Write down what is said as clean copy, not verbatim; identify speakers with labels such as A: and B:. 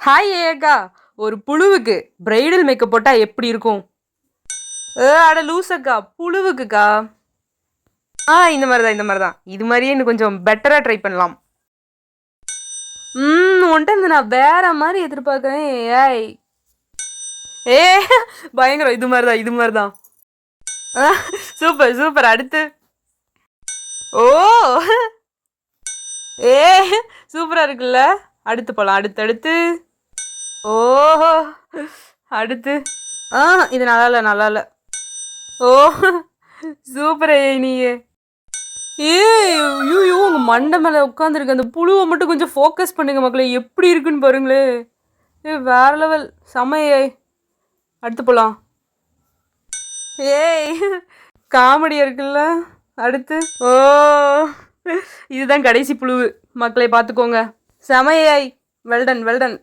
A: Hi ஏக்கா. ஒரு புழுவுக்கு bridal makeup போட்டா எப்படி இருக்கும்? அட லூசக்கா, புழுவுக்குக்கா. இந்த மாதிரி தான் இது மாதிரியே இன்னும் கொஞ்சம் பெட்டரா ட்ரை பண்ணலாம். உன்ட்ட இருந்து நான் வேற மாதிரி எதிர்பார்க்கறேன். ஏய் ஏ பயங்கரம். இது மாதிரிதான். Super super. அடுத்து. ஓ ஏ சூப்பரா இருக்குல்ல. அடுத்து போலாம். அடுத்து. ஓஹோ. அடுத்து. இது நல்லா இல்ல. ஓ சூப்பர் நீயே. ஐயோ உங்க மண்டை மேல உட்காந்துருக்கு அந்த புழுவை மட்டும் கொஞ்சம் ஃபோக்கஸ் பண்ணுங்க மக்களே. எப்படி இருக்குன்னு பாருங்களே. வேற லெவல். செமையே. அடுத்து போலாம். ஏய் காமெடியா இருக்குல்ல. அடுத்து. ஓ இதுதான் கடைசி புழுவு. மக்களை பார்த்துக்கோங்க. செமையாய். வெல்டன்.